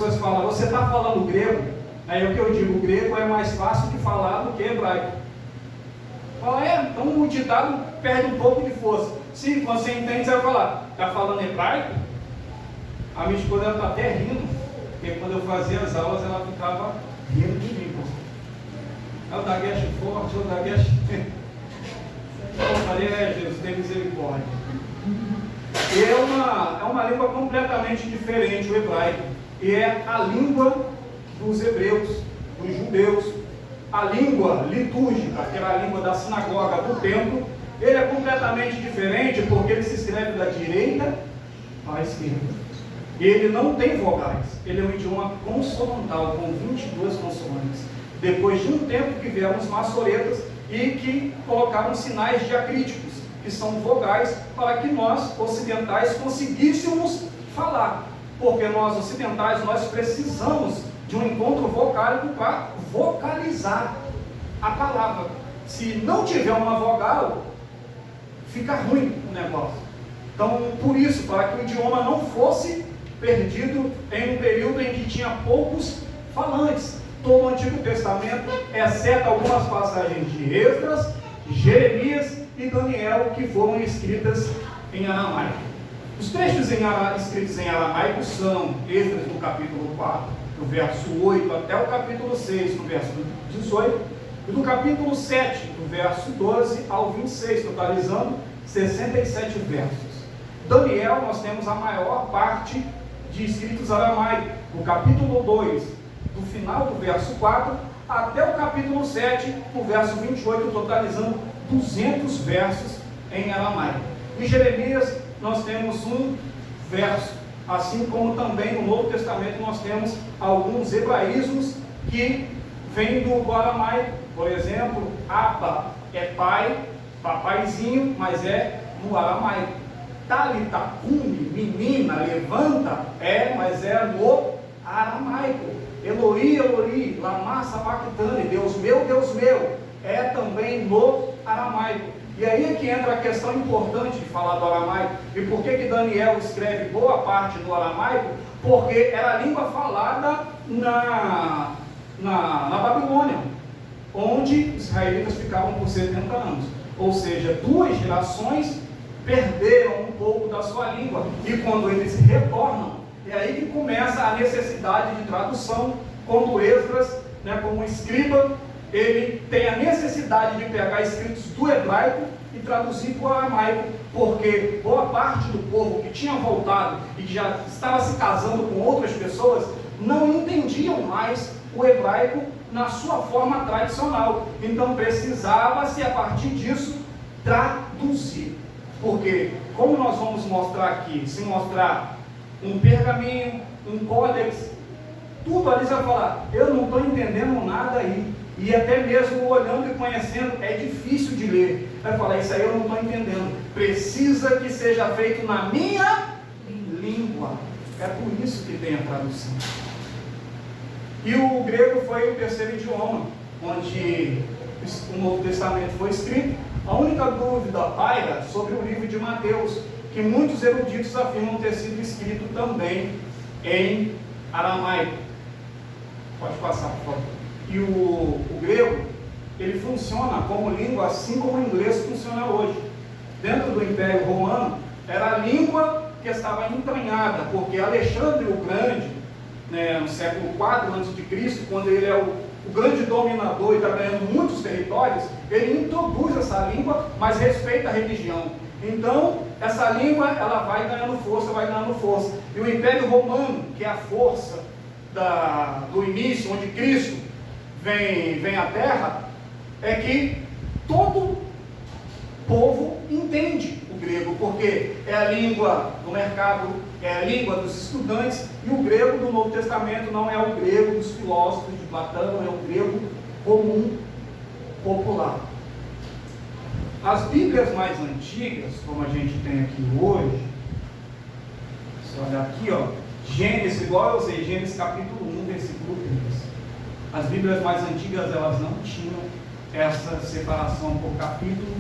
pessoas falam, você está falando grego? Aí o que eu digo, o grego é mais fácil de falar do que hebraico. Fala, então o ditado perde um pouco de força. Se você entende, você vai falar, está falando hebraico? A minha esposa está até rindo, porque quando eu fazia as aulas ela ficava rindo de mim. É o Daguesh forte, o Daguesh. Eu falei, Jesus, tem misericórdia. E é uma língua completamente diferente, o hebraico. E é a língua dos hebreus, dos judeus. A língua litúrgica, que era a língua da sinagoga, do templo, ele é completamente diferente porque ele se escreve da direita à esquerda. Ele não tem vogais, ele é um idioma consonantal, com 22 consoantes. Depois de um tempo que vieram os maçoretas e que colocaram sinais diacríticos, que são vogais, para que nós, ocidentais, conseguíssemos falar. Porque nós, ocidentais, nós precisamos de um encontro vocálico para vocalizar a palavra. Se não tiver uma vogal, fica ruim o negócio. Então, por isso, para que o idioma não fosse perdido em um período em que tinha poucos falantes. Todo o Antigo Testamento, exceto algumas passagens de Esdras, Jeremias e Daniel, que foram escritas em aramaico. Os textos escritos em aramaico são Esdras no capítulo 4, do verso 8 até o capítulo 6, no verso 18, e do capítulo 7, do verso 12 ao 26, totalizando 67 versos. Daniel, nós temos a maior parte de escritos aramaicos, do capítulo 2, do final do verso 4, até o capítulo 7, o verso 28, totalizando 200 versos em aramaico. Em Jeremias, nós temos um verso, assim como também no Novo Testamento nós temos alguns hebraísmos que vêm do aramaico. Por exemplo, Abba é pai, papaizinho, mas é no aramaico. Talita cumi, menina, levanta, mas é no aramaico. Eloi, Eloi, lama sabachthani, Deus meu, é também no aramaico. E aí é que entra a questão importante de falar do aramaico. E por que Daniel escreve boa parte do aramaico? Porque era a língua falada na Babilônia, onde os israelitas ficavam por 70 anos. Ou seja, 2 gerações perderam um pouco da sua língua. E quando eles retornam, é aí que começa a necessidade de tradução, quando Esdras, como escriba, ele tem a necessidade de pegar escritos do hebraico e traduzir para o aramaico, porque boa parte do povo que tinha voltado e que já estava se casando com outras pessoas, não entendiam mais o hebraico na sua forma tradicional. Então precisava-se, a partir disso, traduzir. Porque, como nós vamos mostrar aqui, se mostrar um pergaminho, um códex, tudo ali você vai falar, eu não estou entendendo nada aí. E até mesmo olhando e conhecendo, é difícil de ler. Vai falar, isso aí eu não estou entendendo. Precisa que seja feito na minha língua. É por isso que tem a tradução. E o grego foi o terceiro idioma, onde o Novo Testamento foi escrito. A única dúvida paira sobre o livro de Mateus, que muitos eruditos afirmam ter sido escrito também em aramaico. Pode passar, por favor. E o grego, ele funciona como língua assim como o inglês funciona hoje. Dentro do Império Romano, era a língua que estava entranhada, porque Alexandre o Grande, no século IV a.C., quando ele é o grande dominador e está ganhando muitos territórios, ele introduz essa língua, mas respeita a religião. Então, essa língua, ela vai ganhando força. E o Império Romano, que é a força do início, onde Cristo vem à Terra, é que todo povo entende o grego, porque é a língua do mercado, é a língua dos estudantes, e o grego do Novo Testamento não é o grego dos filósofos de Platão, é o grego comum, popular. As Bíblias mais antigas, como a gente tem aqui hoje, se olhar aqui, Gênesis, igual eu usei, Gênesis capítulo 1, versículo 3. As Bíblias mais antigas, elas não tinham essa separação por capítulo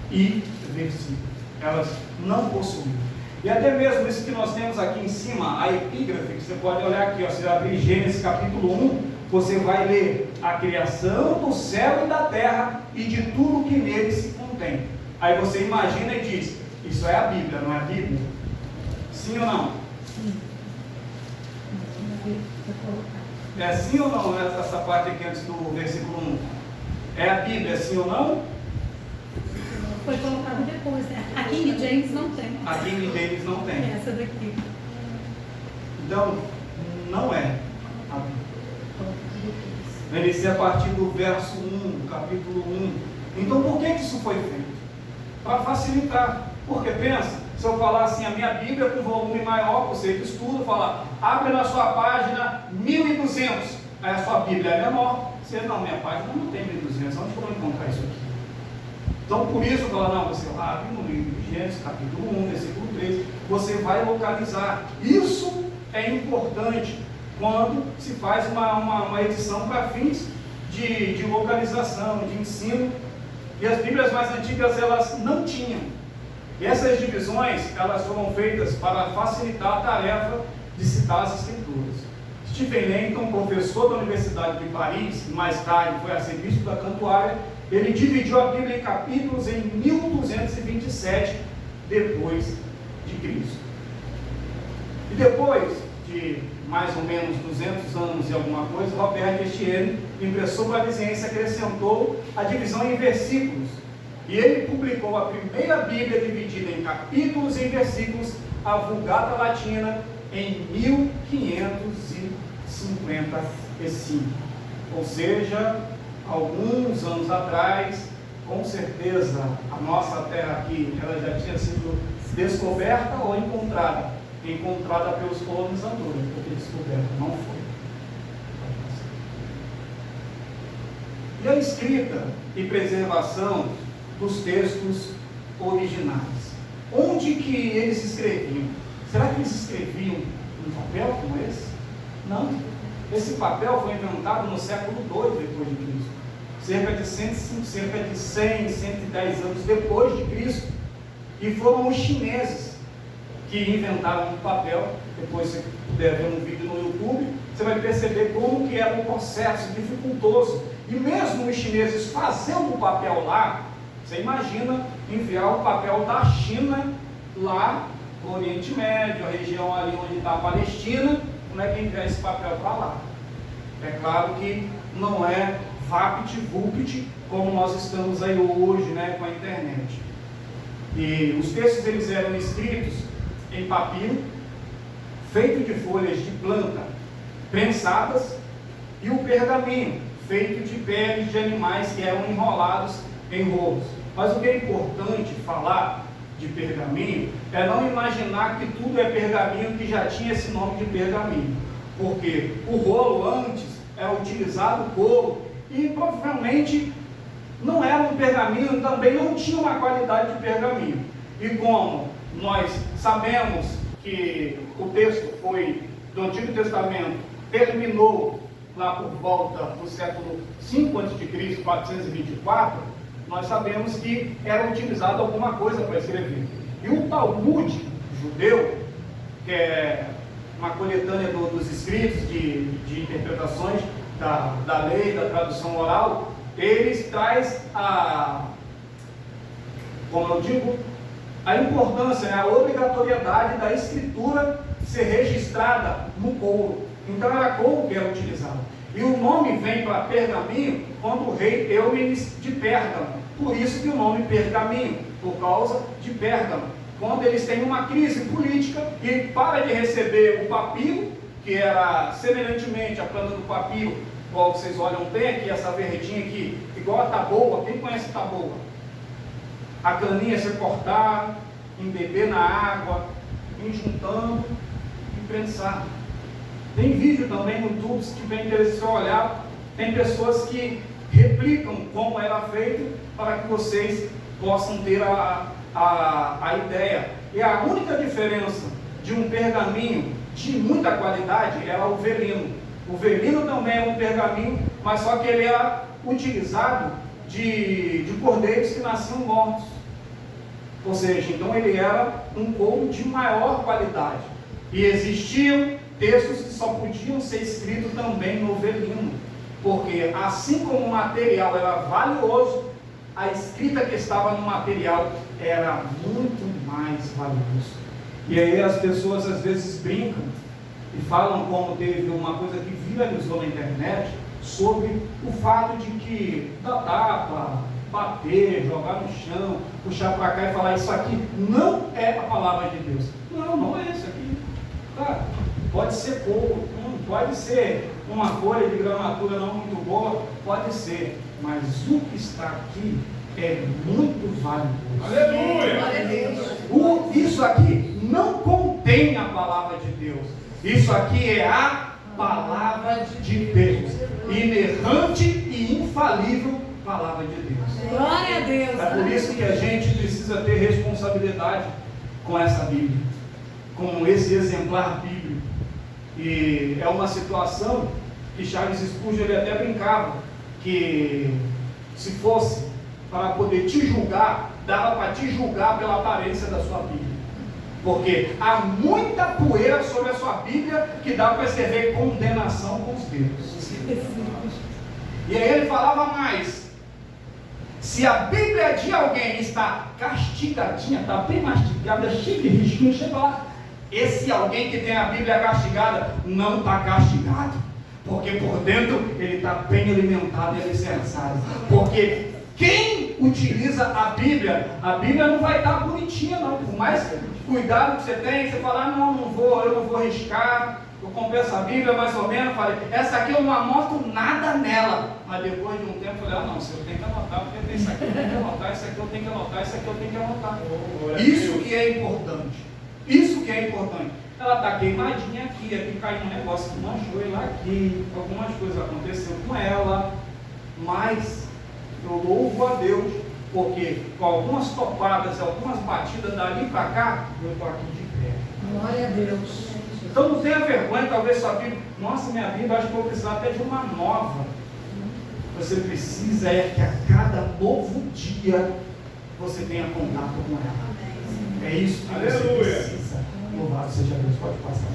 e versículo. Elas não possuíam. E até mesmo isso que nós temos aqui em cima, a epígrafe, que você pode olhar aqui, ó, você abrir Gênesis capítulo 1, você vai ler a criação do céu e da terra e de tudo que nele se contém. Aí você imagina e diz, isso é a Bíblia, não é a Bíblia? Sim ou não? Sim. É sim ou não essa parte aqui antes do versículo 1? É a Bíblia, sim ou não? Foi colocado depois, né? A King James não tem. A King James não tem. Essa daqui. Então, não é a Bíblia. Vai descer a partir do verso 1, do capítulo 1. Então, por que isso foi feito? Para facilitar. Porque pensa, se eu falar assim, a minha Bíblia com volume maior, você que estuda, falar, abre na sua página 1200. Aí a sua Bíblia é menor. Você, não, minha página não tem 1200, onde eu vou encontrar isso aqui? Então, por isso, eu falo, não, você abre no livro de Gênesis, capítulo 1, versículo 3, você vai localizar. Isso é importante quando se faz uma edição para fins de localização, de ensino. E as Bíblias mais antigas, elas não tinham. E essas divisões, elas foram feitas para facilitar a tarefa de citar as Escrituras. Stephen Langton, professor da Universidade de Paris, mais tarde foi arcebispo da Cantuária, ele dividiu a Bíblia em capítulos em 1227 depois de Cristo. E depois de mais ou menos 200 anos e alguma coisa, Robert Estienne, impressor parisiense, acrescentou a divisão em versículos. E ele publicou a primeira Bíblia dividida em capítulos e versículos, a Vulgata Latina, em 1555. Ou seja, alguns anos atrás, com certeza, a nossa terra aqui, ela já tinha sido descoberta ou encontrada pelos colonizadores, porque descoberta não foi. E a escrita e preservação dos textos originais. Onde que eles escreviam? Será que eles escreviam em papel como esse? Não. Esse papel foi inventado no século II depois de Cristo. Cerca de 100, 110 anos depois de Cristo. E foram os chineses que inventaram o papel. Depois, se puder ver um vídeo no YouTube, você vai perceber como que era um processo dificultoso. E mesmo os chineses fazendo o papel lá, você imagina enviar o papel da China lá no Oriente Médio, a região ali onde está a Palestina, como é que enviar esse papel para lá? É claro que não é vapt-vupt como nós estamos aí hoje, né, com a internet. E os textos eles eram escritos em papiro, feito de folhas de planta prensadas, e o pergaminho, feito de peles de animais que eram enrolados em rolos. Mas o que é importante falar de pergaminho é não imaginar que tudo é pergaminho que já tinha esse nome de pergaminho, porque o rolo antes era utilizado couro e provavelmente não era um pergaminho, também não tinha uma qualidade de pergaminho. E como nós sabemos que o texto foi do Antigo Testamento, terminou lá por volta do século 5 a.C., 424, nós sabemos que era utilizado alguma coisa para escrever. E o Talmud judeu, que é uma coletânea dos escritos de interpretações da lei, da tradução oral, eles traz como eu digo, a importância, né, a obrigatoriedade da escritura ser registrada no couro. Então era couro que era utilizado. E o nome vem para pergaminho quando o rei Eumenes de Pérgamo. Por isso que o nome pergaminho, por causa de Pérgamo. Quando eles têm uma crise política e para de receber o papiro, que era semelhantemente a planta do papiro, igual vocês olham, tem aqui essa verdinha aqui, igual a taboa. Quem conhece taboa? A caninha você cortar, embeber na água, ir juntando e prensar. Tem vídeo também no YouTube, se tiver interesse de olhar, tem pessoas que replicam como era feito para que vocês possam ter a ideia. E a única diferença de um pergaminho de muita qualidade era o velino. O velino também é um pergaminho, mas só que ele era utilizado de cordeiros que nasciam mortos. Ou seja, então ele era um couro de maior qualidade. E existiam textos que só podiam ser escritos também no velino, porque assim como o material era valioso, a escrita que estava no material era muito mais valioso. E aí as pessoas às vezes brincam e falam, como teve uma coisa que viralizou na internet, sobre o fato de que dá tapa, bater, jogar no chão, puxar para cá e falar, isso aqui não é a palavra de Deus. Não, não é isso aqui. Tá? Pode ser couro, pode ser uma folha de gramatura não muito boa, pode ser, mas o que está aqui é muito valioso. Aleluia! Isso aqui não contém a palavra de Deus. Isso aqui é a palavra de Deus, inerrante e infalível palavra de Deus. Glória a Deus. É por isso que a gente precisa ter responsabilidade com essa Bíblia, com esse exemplar bíblico. E é uma situação que Charles Spurgeon ele até brincava, que se fosse para poder te julgar, dava para te julgar pela aparência da sua Bíblia. Porque há muita poeira sobre a sua Bíblia que dá para escrever condenação com os dedos. E aí ele falava mais: se a Bíblia de alguém está castigadinha, está bem mastigada, cheia de risquinho, chega lá. Esse alguém que tem a Bíblia castigada não está castigado, porque por dentro ele está bem alimentado e alicerçado. Porque quem utiliza a Bíblia não vai estar bonitinha não. Por mais cuidado que você tem, você fala, eu não vou arriscar, eu comprei essa Bíblia mais ou menos, falei, essa aqui eu não anoto nada nela. Mas depois de um tempo eu falei, não, eu tenho que anotar, porque isso aqui eu tenho que anotar, isso aqui eu tenho que anotar, isso aqui eu tenho que anotar. Isso que é importante. Isso que é importante. Ela está queimadinha aqui caiu um negócio que manchou ela aqui, algumas coisas aconteceram com ela, mas eu louvo a Deus, porque com algumas topadas, algumas batidas dali para cá, eu estou aqui de pé. Glória a Deus. Então não tenha vergonha, talvez sua Bíblia, nossa, minha Bíblia, acho que vou precisar até de uma nova. Você precisa é que a cada novo dia você tenha contato com ela. É isso que você precisa. Louvado seja Deus. Pode passar.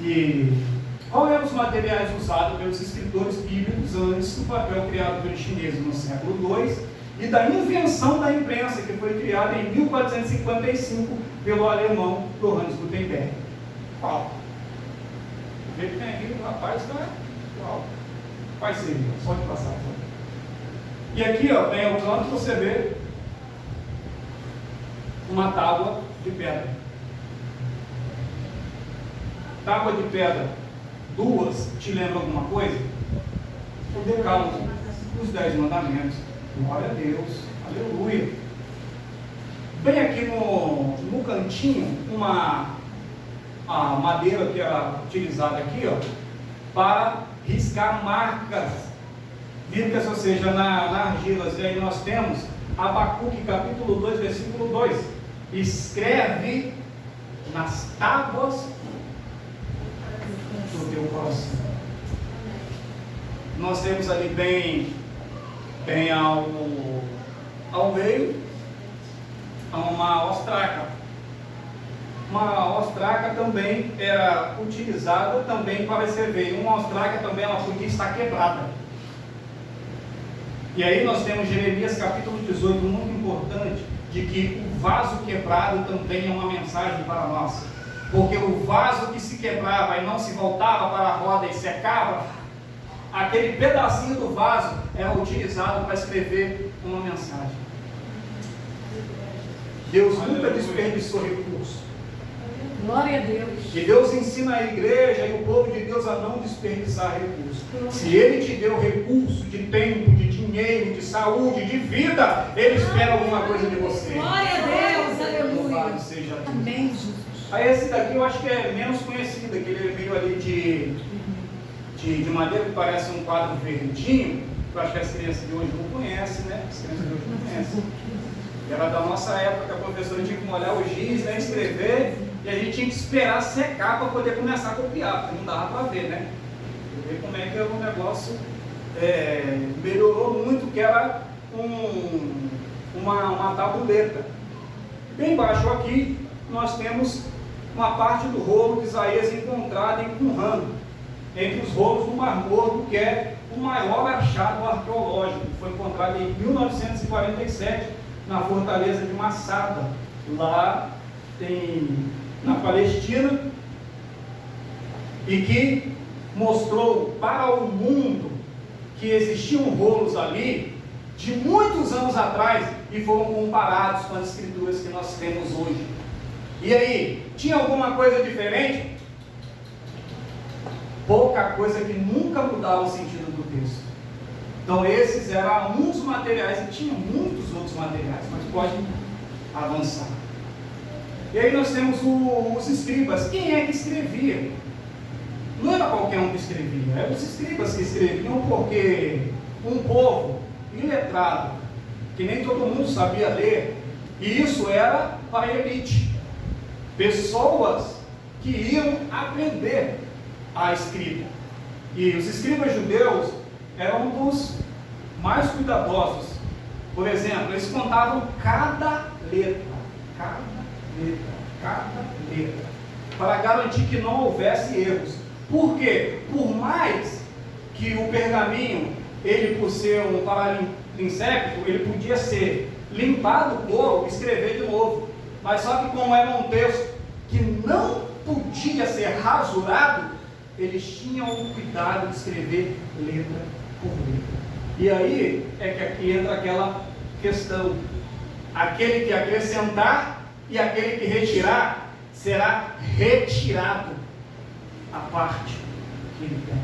E qual eram os materiais usados pelos escritores bíblicos antes do papel criado pelos chineses no século II e da invenção da imprensa, que foi criada em 1455 pelo alemão Johannes Gutenberg? Qual? Vê que tem aqui, o rapaz está qual? Quais seriam? Pode passar. E aqui, ó, vem ao canto, você vê uma tábua de pedra. Tábua de pedra, duas, te lembra alguma coisa? O Decálogo, os 10 mandamentos. Glória a Deus, aleluia. Bem aqui no cantinho, a madeira que era utilizada aqui, ó, para riscar marcas bíblicas, ou seja, na argila. E aí nós temos Abacuque, capítulo 2, versículo 2. Escreve nas tábuas do teu coração. Nós temos ali bem ao meio uma ostraca. Uma ostraca também era utilizada também para escrever. Uma ostraca também ela podia estar quebrada. E aí nós temos Jeremias capítulo 18, muito importante, de que o vaso quebrado também é uma mensagem para nós. Porque o vaso que se quebrava e não se voltava para a roda e secava, aquele pedacinho do vaso era utilizado para escrever uma mensagem. Deus nunca desperdiçou recurso. Glória a Deus. E Deus ensina a igreja e o povo de Deus a não desperdiçar recursos. Se Ele te deu recurso de tempo, de dinheiro, de saúde, de vida, Ele espera alguma coisa de você. Glória a Deus, aleluia. Louvado seja Deus. Amém, Jesus. Aí esse daqui eu acho que é menos conhecido, aquele meio ali de madeira que parece um quadro verdinho. Eu acho que as crianças de hoje não conhecem, né? As crianças de hoje não conhecem. Era da nossa época, a professora tinha que molhar o giz, né, escrever, e a gente tinha que esperar secar para poder começar a copiar, porque não dava para ver, né? Ver como é que o negócio melhorou muito, que era uma tabuleta. Bem embaixo aqui, nós temos uma parte do rolo de Isaías encontrada em Qumran, entre os rolos do Mar Morto, que é o maior achado arqueológico. Foi encontrado em 1947 na fortaleza de Massada, lá na Palestina, e que mostrou para o mundo que existiam rolos ali de muitos anos atrás e foram comparados com as escrituras que nós temos hoje. E aí, tinha alguma coisa diferente? Pouca coisa, que nunca mudava o sentido do texto. Então esses eram um dos materiais, e tinha muitos outros materiais, mas pode avançar. E aí nós temos os escribas. Quem é que escrevia? Não era qualquer um que escrevia, eram os escribas que escreviam, porque um povo iletrado, que nem todo mundo sabia ler, e isso era para a elite, pessoas que iam aprender a escrita. E os escribas judeus eram dos mais cuidadosos. Por exemplo, eles contavam cada letra, para garantir que não houvesse erros. Por quê? Por mais que o pergaminho, ele por ser um paralincépico, ele podia ser limpado o couro e escrever de novo. Mas só que como era um texto que não podia ser rasurado, eles tinham o cuidado de escrever letra por letra. E aí é que aqui entra aquela questão: aquele que acrescentar e aquele que retirar, será retirado a parte que ele tem.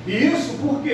E isso por quê?